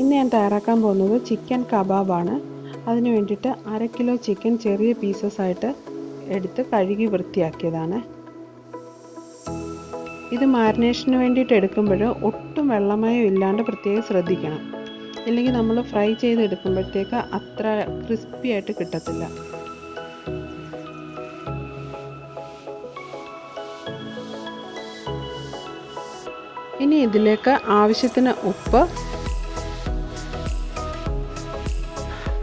ഇന്ന് ഞാൻ തയ്യാറാക്കാൻ പോകുന്നത് ചിക്കൻ കബാബാണ്. അതിന് വേണ്ടിയിട്ട് 1/2 കിലോ ചിക്കൻ ചെറിയ പീസസ് ആയിട്ട് എടുത്ത് കഴുകി വൃത്തിയാക്കിയതാണ്. ഇത് മാരിനേഷന് വേണ്ടിയിട്ട് എടുക്കുമ്പോൾ ഒട്ടും വെള്ളമയം ഇല്ലാണ്ട് പ്രത്യേകം ശ്രദ്ധിക്കണം. ഇല്ലെങ്കിൽ നമ്മൾ ഫ്രൈ ചെയ്തെടുക്കുമ്പോഴത്തേക്ക് അത്ര ക്രിസ്പി ആയിട്ട് കിട്ടത്തില്ല. ഇനി ഇതിലേക്ക് ആവശ്യത്തിന് ഉപ്പ്,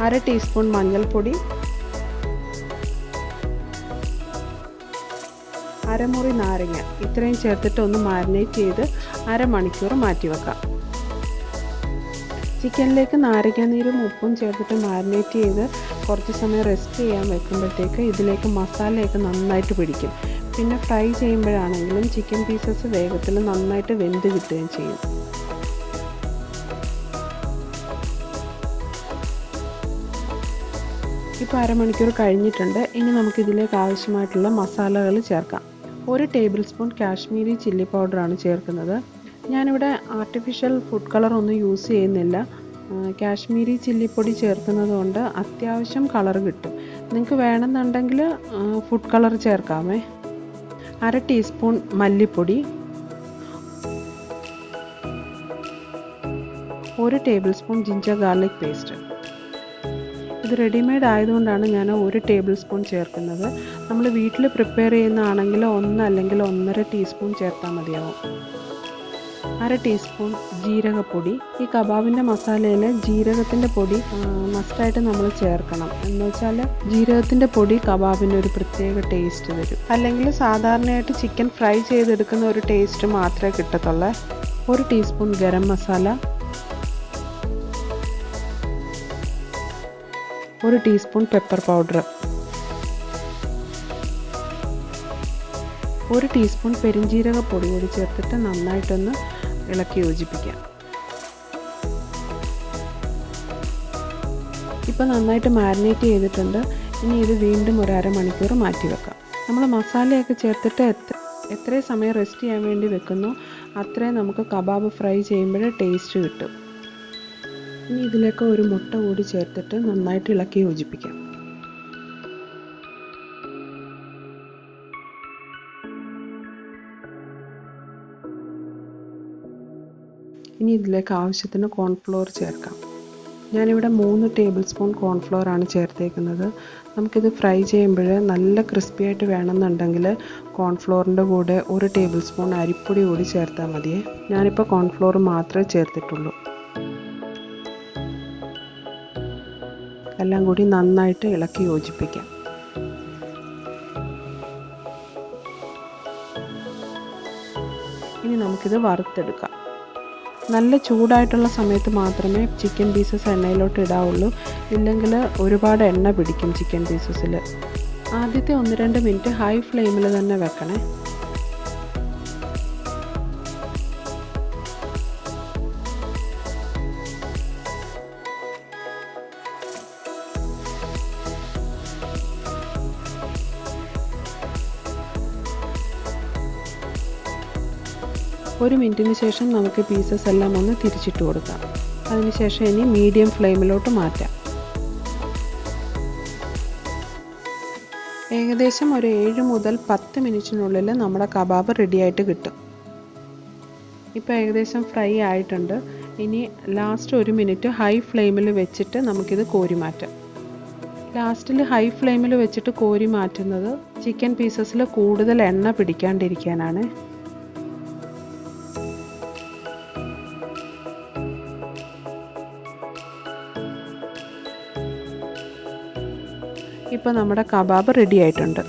1/2 ടീസ്പൂൺ മഞ്ഞൾപ്പൊടി, അരമുറി നാരങ്ങ ഇത്രയും ചേർത്തിട്ട് ഒന്ന് മാരിനേറ്റ് ചെയ്ത് അരമണിക്കൂർ മാറ്റി വെക്കാം. ചിക്കനിലേക്ക് നാരങ്ങാനീരും ഉപ്പും ചേർത്തിട്ട് മാരിനേറ്റ് ചെയ്ത് കുറച്ച് സമയം റെസ്റ്റ് ചെയ്യാൻ വെക്കുമ്പോഴത്തേക്ക് ഇതിലേക്ക് മസാലയൊക്കെ നന്നായിട്ട് പിടിക്കും. പിന്നെ ഫ്രൈ ചെയ്യുമ്പോഴാണെങ്കിലും ചിക്കൻ പീസസ് വേഗത്തിൽ നന്നായിട്ട് വെന്ത് കിട്ടുകയും ചെയ്യും. ഇപ്പോൾ അരമണിക്കൂർ കഴിഞ്ഞിട്ടുണ്ട്. ഇനി നമുക്കിതിലേക്ക് ആവശ്യമായിട്ടുള്ള മസാലകൾ ചേർക്കാം. 1 ടേബിൾ സ്പൂൺ കാശ്മീരി ചില്ലി പൗഡറാണ് ചേർക്കുന്നത്. ഞാനിവിടെ ആർട്ടിഫിഷ്യൽ ഫുഡ് കളർ ഒന്നും യൂസ് ചെയ്യുന്നില്ല. കാശ്മീരി ചില്ലിപ്പൊടി ചേർക്കുന്നത് കൊണ്ട് അത്യാവശ്യം കളർ കിട്ടും. നിങ്ങൾക്ക് വേണമെന്നുണ്ടെങ്കിൽ ഫുഡ് കളർ ചേർക്കാമേ. 1/2 ടീസ്പൂൺ മല്ലിപ്പൊടി, 1 table spoon ginger garlic paste. ഇത് റെഡിമെയ്ഡ് ആയതുകൊണ്ടാണ് ഞാൻ 1 ടേബിൾ സ്പൂൺ ചേർക്കുന്നത്. നമ്മൾ വീട്ടിൽ പ്രിപ്പയർ ചെയ്യുന്നതാണെങ്കിൽ 1 അല്ലെങ്കിൽ 1.5 ടീസ്പൂൺ ചേർത്താൽ മതിയാവും. 1/2 ടീസ്പൂൺ ജീരകപ്പൊടി. ഈ കബാബിൻ്റെ മസാലയിൽ ജീരകത്തിൻ്റെ പൊടി മസ്റ്റായിട്ട് നമ്മൾ ചേർക്കണം. എന്ന് വെച്ചാൽ ജീരകത്തിൻ്റെ പൊടി കബാബിന് ഒരു പ്രത്യേക ടേസ്റ്റ് തരും. അല്ലെങ്കിൽ സാധാരണയായിട്ട് ചിക്കൻ ഫ്രൈ ചെയ്തെടുക്കുന്ന ഒരു ടേസ്റ്റ് മാത്രമേ കിട്ടത്തുള്ളൂ. 1 teaspoon garam masala, 1 teaspoon pepper powder, 1 teaspoon പെരിഞ്ജീരകപ്പൊടി കൂടി ചേർത്തിട്ട് നന്നായിട്ടൊന്ന് ഇളക്കി യോജിപ്പിക്കാം. ഇപ്പോൾ നന്നായിട്ട് മാരിനേറ്റ് ചെയ്തിട്ടുണ്ട്. ഇനി ഇത് വീണ്ടും ഒരു അരമണിക്കൂർ മാറ്റി വെക്കാം. നമ്മൾ മസാലയൊക്കെ ചേർത്തിട്ട് എത്രയും സമയം റെസ്റ്റ് ചെയ്യാൻ വേണ്ടി വെക്കുന്നു അത്രയും നമുക്ക് കബാബ് ഫ്രൈ ചെയ്യുമ്പോൾ ടേസ്റ്റ് കിട്ടും. ഇനി ഇതിലേക്ക് ഒരു മുട്ട കൂടി ചേർത്തിട്ട് നന്നായിട്ട് ഇളക്കി യോജിപ്പിക്കാം. ഇനി ഇതിലേക്ക് ആവശ്യത്തിന് കോൺഫ്ലോർ ചേർക്കാം. ഞാനിവിടെ 3 ടേബിൾ സ്പൂൺ കോൺഫ്ലോർ ആണ് ചേർത്തേക്കുന്നത്. നമുക്കിത് ഫ്രൈ ചെയ്യുമ്പോൾ നല്ല ക്രിസ്പി ആയിട്ട് വേണമെന്നുണ്ടെങ്കിൽ കോൺഫ്ലോറിൻ്റെ കൂടെ 1 ടേബിൾ സ്പൂൺ അരിപ്പൊടി കൂടി ചേർത്താൽ മതിയേ. ഞാനിപ്പോൾ കോൺഫ്ലോർ മാത്രമേ ചേർത്തിട്ടുള്ളൂ. എല്ലാം കൂടി നന്നായിട്ട് ഇളക്കി യോജിപ്പിക്കാം. ഇനി നമുക്കിത് വറുത്തെടുക്കാം. നല്ല ചൂടായിട്ടുള്ള സമയത്ത് മാത്രമേ ചിക്കൻ പീസസ് എണ്ണയിലോട്ട് ഇടാവുള്ളൂ. ഇല്ലെങ്കിൽ ഒരുപാട് എണ്ണ പിടിക്കും ചിക്കൻ പീസസിൽ. ആദ്യത്തെ 1-2 മിനിറ്റ് ഹൈ ഫ്ലെയിമിൽ തന്നെ വെക്കണേ. ഒരു മിനിറ്റിന് ശേഷം നമുക്ക് പീസസ് എല്ലാം ഒന്ന് തിരിച്ചിട്ട് കൊടുക്കാം. അതിനുശേഷം ഇനി മീഡിയം ഫ്ലെയിമിലോട്ട് മാറ്റാം. ഏകദേശം ഒരു 7 മുതൽ 10 മിനിറ്റിനുള്ളിൽ നമ്മുടെ കബാബ് റെഡിയായിട്ട് കിട്ടും. ഇപ്പോൾ ഏകദേശം ഫ്രൈ ആയിട്ടുണ്ട്. ഇനി ലാസ്റ്റ് 1 മിനിറ്റ് ഹൈ ഫ്ലെയിമിൽ വെച്ചിട്ട് നമുക്കിത് കോരി മാറ്റാം. ലാസ്റ്റിൽ ഹൈ ഫ്ലെയിമിൽ വെച്ചിട്ട് കോരി മാറ്റുന്നത് ചിക്കൻ പീസസിൽ കൂടുതൽ എണ്ണ പിടിക്കാണ്ടിരിക്കാനാണ്. ഇപ്പോൾ നമ്മുടെ കബാബ് റെഡി ആയിട്ടുണ്ട്.